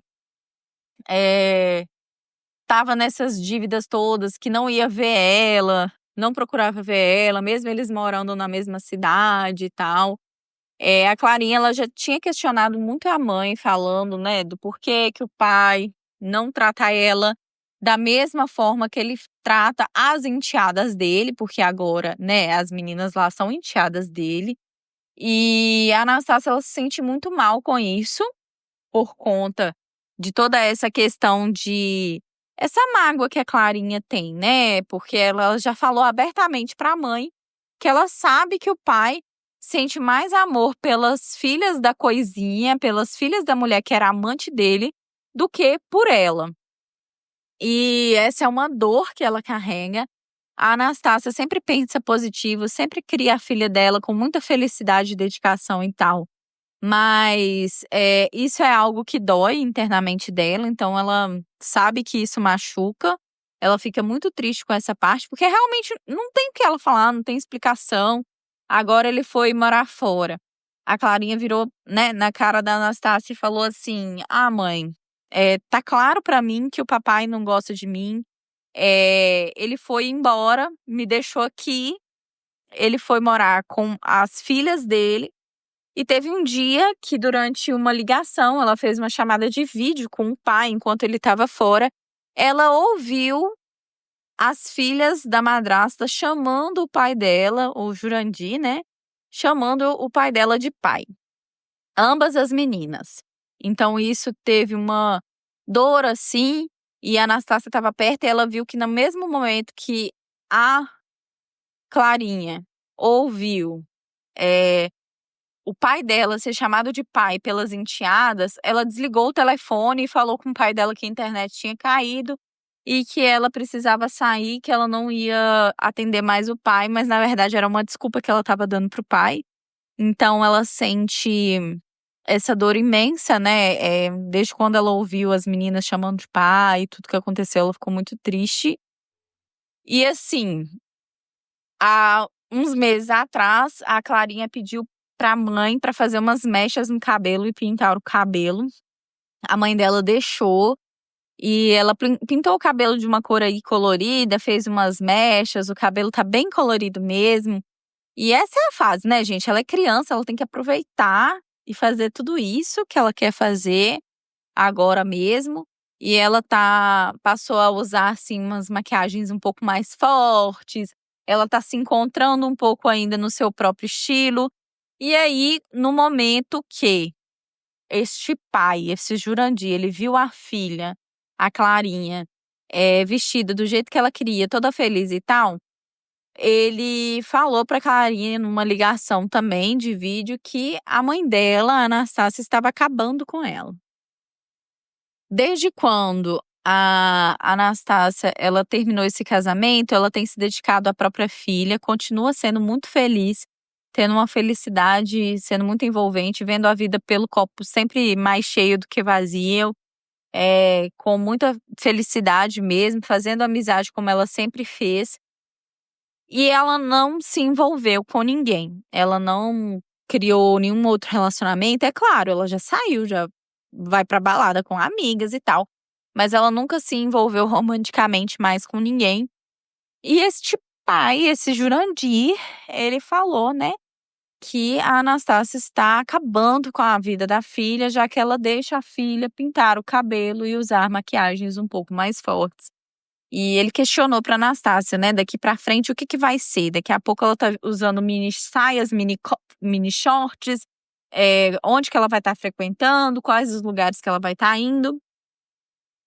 estava nessas dívidas todas, que não ia ver ela, não procurava ver ela, mesmo eles morando na mesma cidade e tal. A Clarinha, ela já tinha questionado muito a mãe, falando, né, do porquê que o pai não trata ela da mesma forma que ele trata as enteadas dele, porque agora, né, as meninas lá são enteadas dele. E a Anastácia, ela se sente muito mal com isso, por conta de toda essa questão de essa mágoa que a Clarinha tem, né? Porque ela já falou abertamente para a mãe que ela sabe que o pai sente mais amor pelas filhas da Coisinha, pelas filhas da mulher que era amante dele, do que por ela. E essa é uma dor que ela carrega. A Anastácia sempre pensa positivo, sempre cria a filha dela com muita felicidade e dedicação e tal. Mas isso é algo que dói internamente dela, então ela sabe que isso machuca. Ela fica muito triste com essa parte, porque realmente não tem o que ela falar, não tem explicação. Agora ele foi morar fora. A Clarinha virou, né, na cara da Anastácia e falou assim: "Ah, mãe, tá claro pra mim que o papai não gosta de mim. Ele foi embora, me deixou aqui, ele foi morar com as filhas dele. E teve um dia que, durante uma ligação, ela fez uma chamada de vídeo com o pai enquanto ele estava fora. Ela ouviu as filhas da madrasta chamando o pai dela, o Jurandir, né? Chamando o pai dela de pai. Ambas as meninas. Então isso teve uma dor assim, e a Anastácia estava perto e ela viu que no mesmo momento que a Clarinha ouviu o pai dela ser chamado de pai pelas enteadas, ela desligou o telefone e falou com o pai dela que a internet tinha caído e que ela precisava sair, que ela não ia atender mais o pai, mas na verdade era uma desculpa que ela estava dando pro pai. Então ela sente essa dor imensa, né? Desde quando ela ouviu as meninas chamando de pai e tudo que aconteceu, ela ficou muito triste. E assim, há uns meses atrás, a Clarinha pediu pra mãe pra fazer umas mechas no cabelo e pintar o cabelo. A mãe dela deixou e ela pintou o cabelo de uma cor aí colorida, fez umas mechas, o cabelo tá bem colorido mesmo. E essa é a fase, né, gente? Ela é criança, ela tem que aproveitar e fazer tudo isso que ela quer fazer agora mesmo. E ela passou a usar, assim, umas maquiagens um pouco mais fortes. Ela tá se encontrando um pouco ainda no seu próprio estilo. E aí, no momento que este pai, esse Jurandir, ele viu a filha, a Clarinha, vestida do jeito que ela queria, toda feliz e tal, ele falou pra Clarinha, numa ligação também de vídeo, que a mãe dela, a Anastácia, estava acabando com ela. Desde quando a Anastácia, ela terminou esse casamento, ela tem se dedicado à própria filha, continua sendo muito feliz, tendo uma felicidade, sendo muito envolvente, vendo a vida pelo copo sempre mais cheio do que vazio, com muita felicidade mesmo, fazendo amizade como ela sempre fez. E ela não se envolveu com ninguém. Ela não criou nenhum outro relacionamento. É claro, ela já saiu, já vai pra balada com amigas e tal. Mas ela nunca se envolveu romanticamente mais com ninguém. E este pai, esse Jurandir, ele falou, né, que a Anastácia está acabando com a vida da filha, já que ela deixa a filha pintar o cabelo e usar maquiagens um pouco mais fortes. E ele questionou pra Anastácia, né, daqui pra frente o que vai ser. Daqui a pouco ela tá usando mini saias, mini shorts, onde que ela vai estar frequentando, quais os lugares que ela vai estar indo.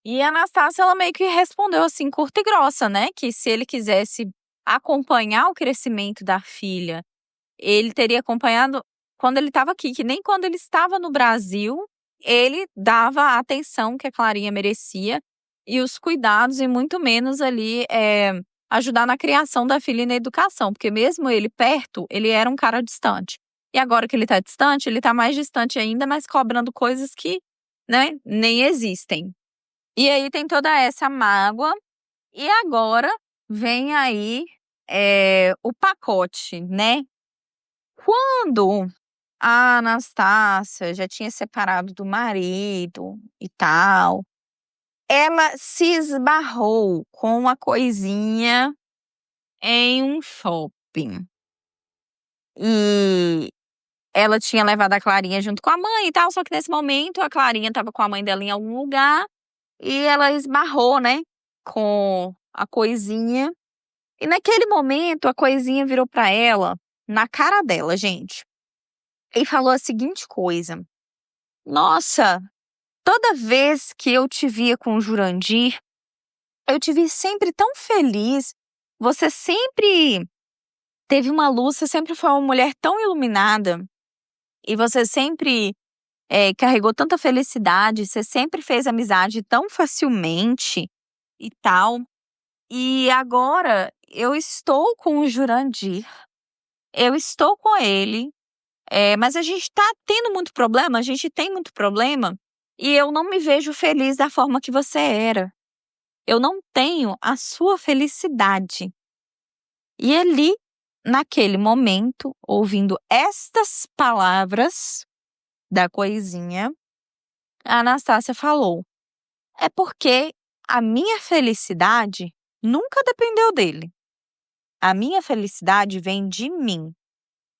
E a Anastácia, ela meio que respondeu assim, curta e grossa, né, que se ele quisesse acompanhar o crescimento da filha, ele teria acompanhado quando ele estava aqui, que nem quando ele estava no Brasil, ele dava a atenção que a Clarinha merecia e os cuidados, e muito menos ali ajudar na criação da filha e na educação, porque mesmo ele perto, ele era um cara distante. E agora que ele tá distante, ele tá mais distante ainda, mas cobrando coisas que, né, nem existem. E aí tem toda essa mágoa, e agora vem aí o pacote, né? Quando a Anastácia já tinha separado do marido e tal, ela se esbarrou com uma coisinha em um shopping. E ela tinha levado a Clarinha junto com a mãe e tal, só que nesse momento a Clarinha estava com a mãe dela em algum lugar e ela esbarrou, né, com a coisinha. E naquele momento a coisinha virou pra ela, na cara dela, gente, e falou a seguinte coisa: Nossa, toda vez que eu te via com o Jurandir, eu te vi sempre tão feliz. Você sempre teve uma luz, você sempre foi uma mulher tão iluminada. E você sempre carregou tanta felicidade, você sempre fez amizade tão facilmente e tal. E agora eu estou com o Jurandir, eu estou com ele, mas a gente tá tendo muito problema, a gente tem muito problema, e eu não me vejo feliz da forma que você era. Eu não tenho a sua felicidade. E ali, naquele momento, ouvindo estas palavras da coisinha, a Anastácia falou: É porque a minha felicidade nunca dependeu dele. A minha felicidade vem de mim.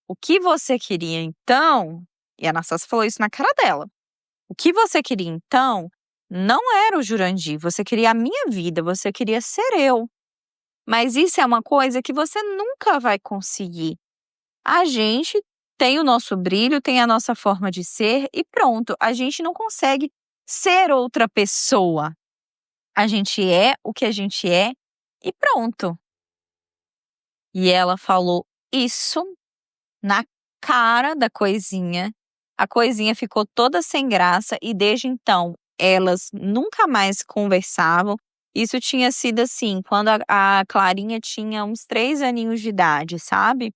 O que você queria então? E a Anastácia falou isso na cara dela. O que você queria então não era o Jurandir, você queria a minha vida, você queria ser eu. Mas isso é uma coisa que você nunca vai conseguir. A gente tem o nosso brilho, tem a nossa forma de ser e pronto. A gente não consegue ser outra pessoa. A gente é o que a gente é e pronto. E ela falou isso na cara da coisinha. A coisinha ficou toda sem graça e desde então elas nunca mais conversavam. Isso tinha sido assim, quando a Clarinha tinha uns 3 aninhos de idade, sabe?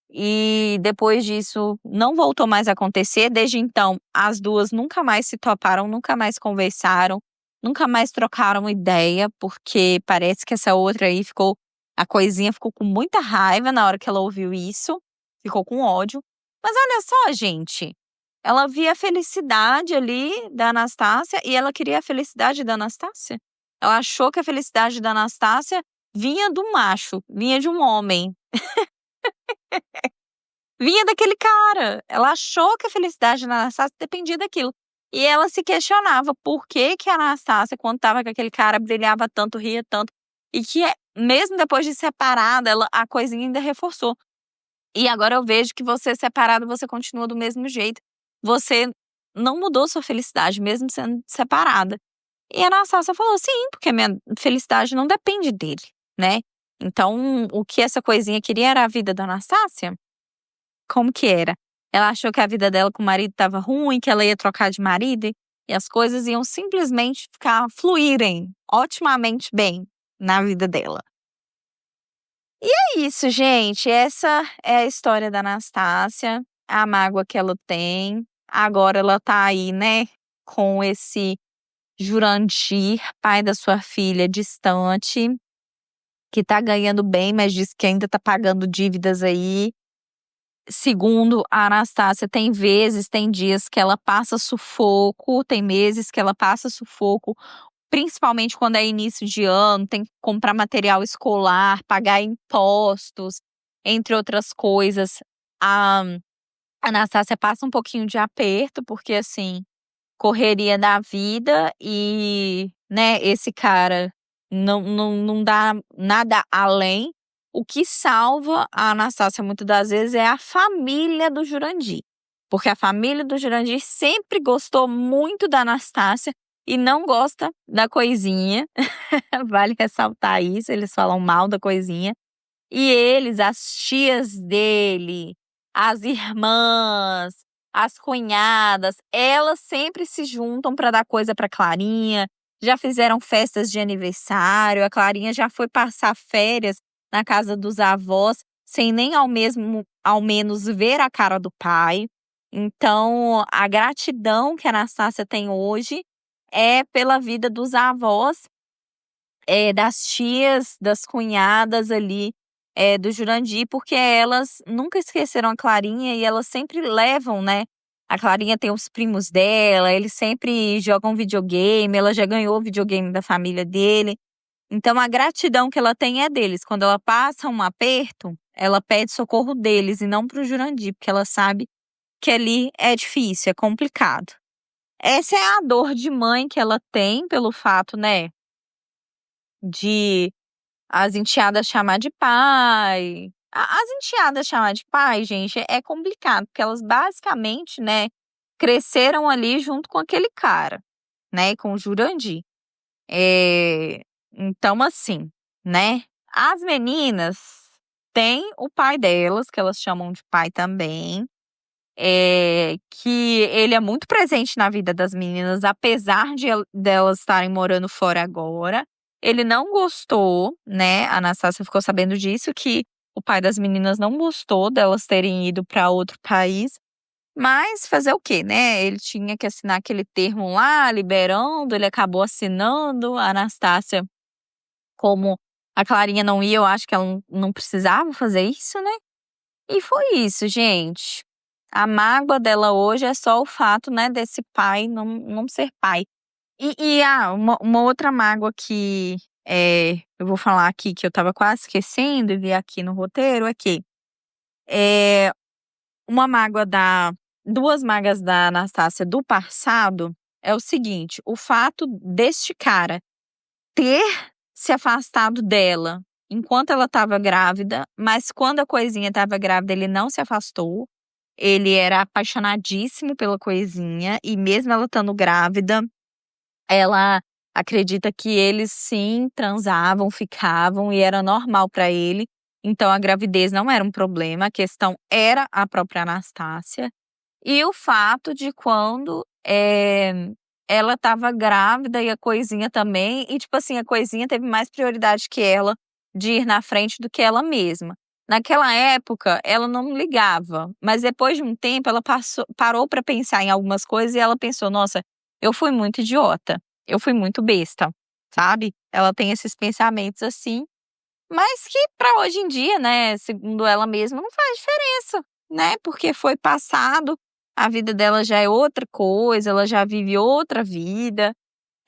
E depois disso não voltou mais a acontecer. Desde então, as duas nunca mais se toparam, nunca mais conversaram, nunca mais trocaram ideia, porque parece que essa outra aí a coisinha ficou com muita raiva na hora que ela ouviu isso, ficou com ódio. Mas olha só, gente, ela via a felicidade ali da Anastácia e ela queria a felicidade da Anastácia. Ela achou que a felicidade da Anastácia vinha do macho, vinha de um homem. Vinha daquele cara. Ela achou que a felicidade da Anastácia dependia daquilo. E ela se questionava por que que a Anastácia, quando estava com aquele cara, brilhava tanto, ria tanto. E que mesmo depois de separada, a coisinha ainda reforçou. E agora eu vejo que você separado, você continua do mesmo jeito. Você não mudou sua felicidade, mesmo sendo separada. E a Anastácia falou: sim, porque a minha felicidade não depende dele, né? Então, o que essa coisinha queria era a vida da Anastácia? Como que era? Ela achou que a vida dela com o marido estava ruim, que ela ia trocar de marido e as coisas iam simplesmente fluírem otimamente bem na vida dela. E é isso, gente. Essa é a história da Anastácia, a mágoa que ela tem. Agora ela tá aí, né, com esse Jurandir, pai da sua filha, distante, que tá ganhando bem, mas diz que ainda tá pagando dívidas aí. Segundo a Anastácia, tem vezes, tem dias que ela passa sufoco, tem meses que ela passa sufoco, principalmente quando é início de ano, tem que comprar material escolar, pagar impostos, entre outras coisas. A Anastácia passa um pouquinho de aperto, porque assim, correria da vida e, né, esse cara não dá nada além. O que salva a Anastácia muitas das vezes é a família do Jurandir. Porque a família do Jurandir sempre gostou muito da Anastácia e não gosta da Coisinha. Vale ressaltar isso, eles falam mal da Coisinha. E eles, as tias dele, as irmãs, as cunhadas, elas sempre se juntam para dar coisa para Clarinha. Já fizeram festas de aniversário, a Clarinha já foi passar férias na casa dos avós, sem nem ao menos ver a cara do pai. Então, a gratidão que a Anastácia tem hoje é pela vida dos avós, das tias, das cunhadas ali, do Jurandir, porque elas nunca esqueceram a Clarinha e elas sempre levam, né? A Clarinha tem os primos dela, eles sempre jogam videogame, ela já ganhou o videogame da família dele. Então a gratidão que ela tem é deles. Quando ela passa um aperto, ela pede socorro deles e não pro Jurandir, porque ela sabe que ali é difícil, é complicado. Essa é a dor de mãe que ela tem pelo fato, né, de as enteadas chamar de pai. As enteadas chamar de pai, gente, é complicado, porque elas basicamente, né, cresceram ali junto com aquele cara, né, com o Jurandir. Então, assim, né, as meninas têm o pai delas, que elas chamam de pai também, que ele é muito presente na vida das meninas, apesar delas estarem morando fora agora. Ele não gostou, né? A Anastácia ficou sabendo disso, que o pai das meninas não gostou delas terem ido para outro país. Mas fazer o quê, né? Ele tinha que assinar aquele termo lá, liberando, ele acabou assinando. A Anastácia, como a Clarinha não ia, eu acho que ela não precisava fazer isso, né? E foi isso, gente. A mágoa dela hoje é só o fato, né, desse pai não ser pai. Uma outra mágoa que eu vou falar aqui, que eu tava quase esquecendo e vi aqui no roteiro, é que uma mágoa duas mágoas da Anastácia do passado é o seguinte: o fato deste cara ter se afastado dela enquanto ela estava grávida, mas quando a Coisinha estava grávida, ele não se afastou. Ele era apaixonadíssimo pela Coisinha e mesmo ela estando grávida, ela acredita que eles sim transavam, ficavam e era normal para ele. Então a gravidez não era um problema, a questão era a própria Anastácia. E o fato de quando ela estava grávida e a Coisinha também, e tipo assim, a Coisinha teve mais prioridade que ela de ir na frente do que ela mesma. Naquela época, ela não ligava, mas depois de um tempo, ela parou para pensar em algumas coisas e ela pensou: nossa, eu fui muito idiota, eu fui muito besta, sabe? Ela tem esses pensamentos assim, mas que para hoje em dia, né, segundo ela mesma, não faz diferença, né? Porque foi passado, a vida dela já é outra coisa, ela já vive outra vida,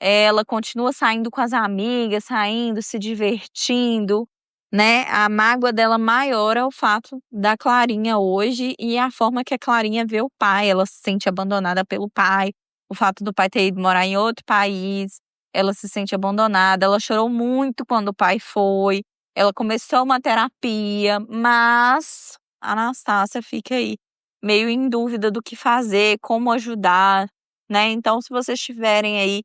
ela continua saindo com as amigas, saindo, se divertindo, né? A mágoa dela maior é o fato da Clarinha hoje e a forma que a Clarinha vê o pai, ela se sente abandonada pelo pai, o fato do pai ter ido morar em outro país, ela se sente abandonada, ela chorou muito quando o pai foi. Ela começou uma terapia, mas a Anastácia fica aí meio em dúvida do que fazer, como ajudar, né? Então, se vocês tiverem aí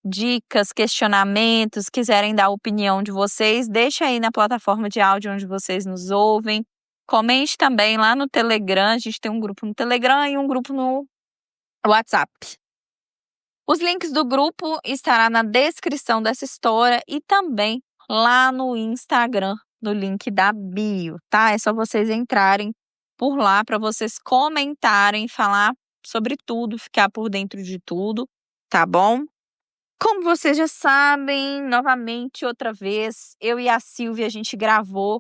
dicas, questionamentos, quiserem dar a opinião de vocês, deixa aí na plataforma de áudio onde vocês nos ouvem. Comente também lá no Telegram, a gente tem um grupo no Telegram e um grupo no WhatsApp. Os links do grupo estará na descrição dessa história e também lá no Instagram, no link da bio, tá? É só vocês entrarem por lá para vocês comentarem, falar sobre tudo, ficar por dentro de tudo, tá bom? Como vocês já sabem, novamente, outra vez, eu e a Silvia, a gente gravou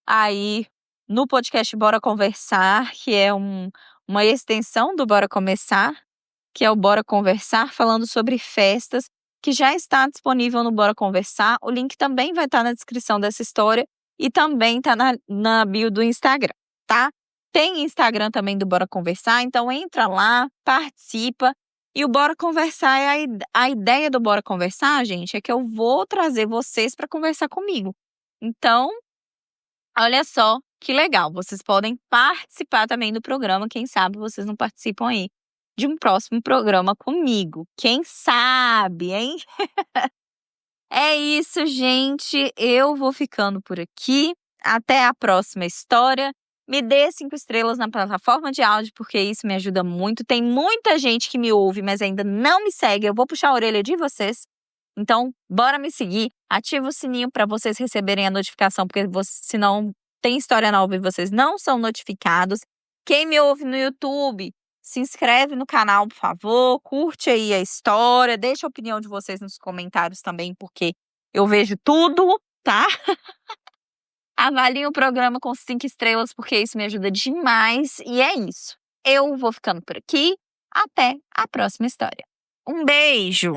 aí no podcast Bora Conversar, que é uma extensão do Bora Começar, que é o Bora Conversar, falando sobre festas, que já está disponível no Bora Conversar. O link também vai estar na descrição dessa história e também está na bio do Instagram, tá? Tem Instagram também do Bora Conversar, então entra lá, participa. E o Bora Conversar, a ideia do Bora Conversar, gente, é que eu vou trazer vocês para conversar comigo. Então, olha só que legal, vocês podem participar também do programa, quem sabe vocês não participam aí de um próximo programa comigo. Quem sabe, hein? É isso, gente. Eu vou ficando por aqui. Até a próxima história. Me dê 5 estrelas na plataforma de áudio, porque isso me ajuda muito. Tem muita gente que me ouve, mas ainda não me segue. Eu vou puxar a orelha de vocês. Então, bora me seguir. Ativa o sininho para vocês receberem a notificação, porque senão tem história nova e vocês não são notificados. Quem me ouve no YouTube, se inscreve no canal, por favor. Curte aí a história. Deixa a opinião de vocês nos comentários também, porque eu vejo tudo, tá? Avaliem o programa com 5 estrelas, porque isso me ajuda demais. E é isso. Eu vou ficando por aqui. Até a próxima história. Um beijo!